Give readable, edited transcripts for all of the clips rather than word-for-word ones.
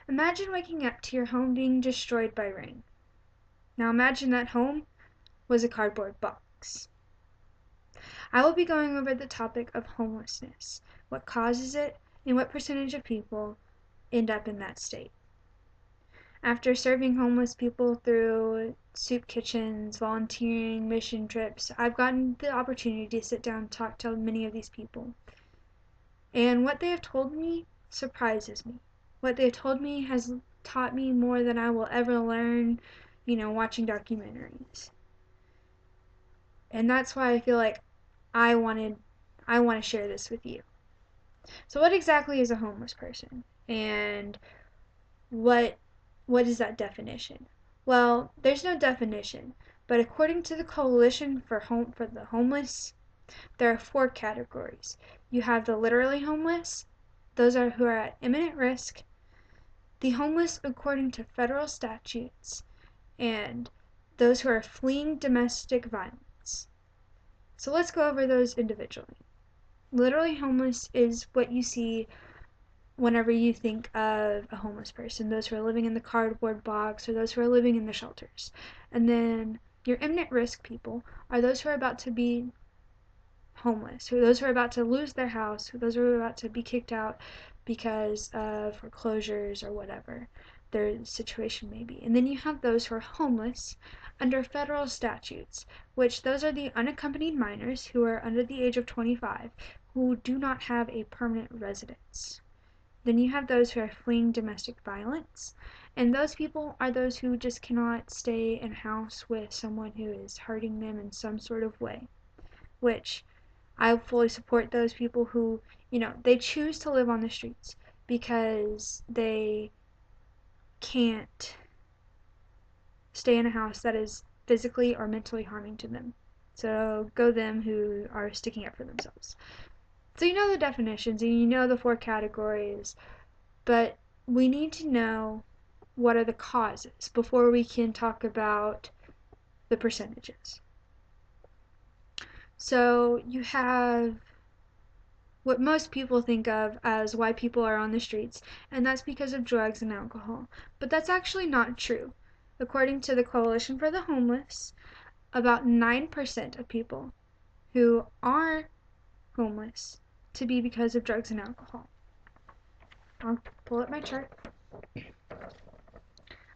Imagine waking up to your home being destroyed by rain. Now imagine that home was a cardboard box. I will be going over the topic of homelessness, what causes it, and what percentage of people end up in that state. After serving homeless people through soup kitchens, volunteering, mission trips, I've gotten the opportunity to sit down and talk to many of these people. And what they have told me surprises me. What they have told me has taught me more than I will ever learn, watching documentaries. And that's why I feel like I want to share this with you. So what exactly is a homeless person? And what is that definition? Well, there's no definition, but according to the Coalition for the Homeless, there are 4 categories. You have the literally homeless, those are who are at imminent risk, the homeless according to federal statutes, and those who are fleeing domestic violence. So let's go over those individually. Literally homeless is what you see whenever you think of a homeless person, those who are living in the cardboard box or those who are living in the shelters. And then your imminent risk people are those who are about to be homeless, those who are about to lose their house, those who are about to be kicked out because of foreclosures or whatever their situation may be. And then you have those who are homeless under federal statutes, which those are the unaccompanied minors who are under the age of 25 who do not have a permanent residence. Then you have those who are fleeing domestic violence, and those people are those who just cannot stay in a house with someone who is hurting them in some sort of way, which I fully support those people who, they choose to live on the streets because they can't stay in a house that is physically or mentally harming to them. So go them who are sticking up for themselves. So you know the definitions and you know the 4 categories, but we need to know what are the causes before we can talk about the percentages. So you have what most people think of as why people are on the streets, and that's because of drugs and alcohol. But that's actually not true. According to the Coalition for the Homeless, about 9% of people who are homeless to be because of drugs and alcohol. I'll pull up my chart.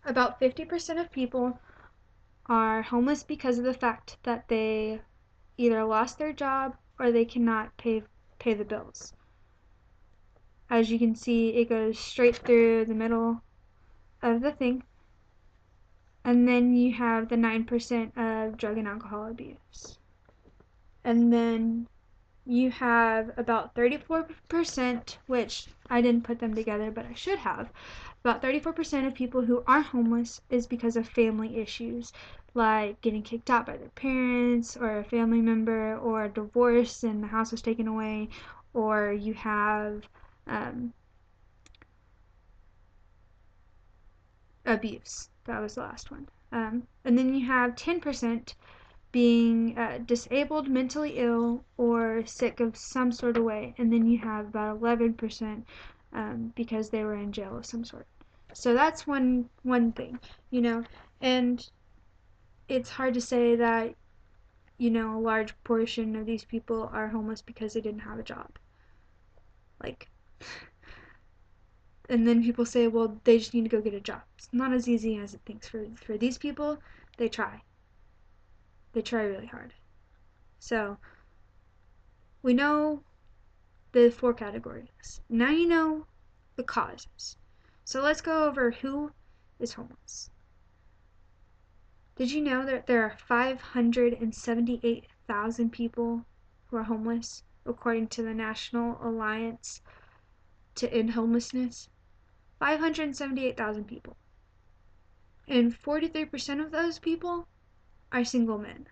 About 50% of people are homeless because of the fact that they either lost their job or they cannot pay the bills. As you can see, it goes straight through the middle of the thing. And then you have the 9% of drug and alcohol abuse. And then you have about 34%, which I didn't put them together, but I should have. About 34% of people who are homeless is because of family issues, like getting kicked out by their parents or a family member, or a divorce and the house was taken away, or you have abuse. That was the last one. And then you have 10% being disabled, mentally ill, or sick of some sort of way. And then you have about 11% because they were in jail of some sort. So that's one thing, and it's hard to say that, a large portion of these people are homeless because they didn't have a job. And then people say, well, they just need to go get a job. It's not as easy as it thinks. For these people, they try. They try really hard. So, we know the 4 categories. Now you know the causes. So let's go over who is homeless. Did you know that there are 578,000 people who are homeless, according to the National Alliance to End Homelessness? 578,000 people. And 43% of those people are single men.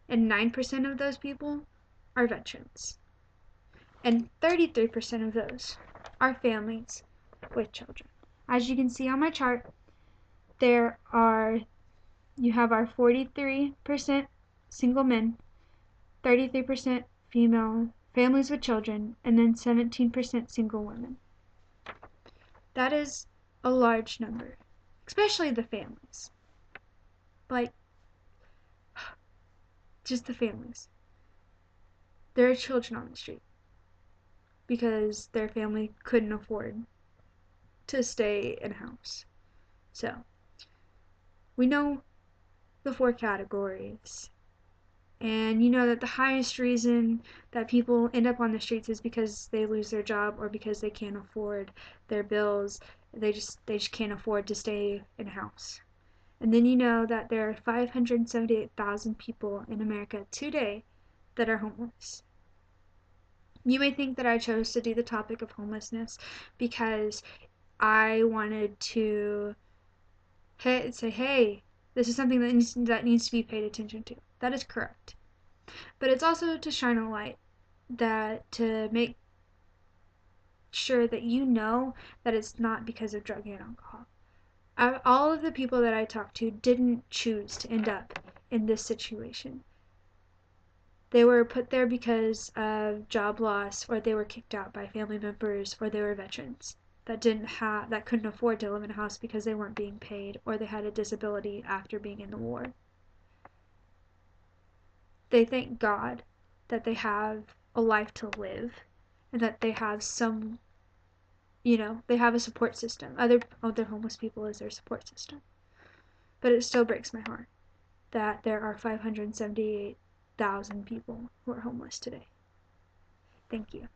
And 9% of those people are veterans. And 33% of those are families with children. As you can see on my chart, you have our 43% single men, 33% female families with children, and then 17% single women. That is a large number, especially the families. Like, just the families. There are children on the street because their family couldn't afford to stay in a house. So, we know the 4 categories. And you know that the highest reason that people end up on the streets is because they lose their job or because they can't afford their bills. They just can't afford to stay in a house. And then you know that there are 578,000 people in America today that are homeless. You may think that I chose to do the topic of homelessness because I wanted to say, hey, this is something that needs to be paid attention to. That is correct. But it's also to shine a light, that to make sure that you know that it's not because of drug and alcohol. All of the people that I talked to didn't choose to end up in this situation. They were put there because of job loss, or they were kicked out by family members, or they were veterans that couldn't afford to live in a house because they weren't being paid, or they had a disability after being in the war. They thank God that they have a life to live and that they have they have a support system. Other homeless people is their support system. But it still breaks my heart that there are 578,000 people who are homeless today. Thank you.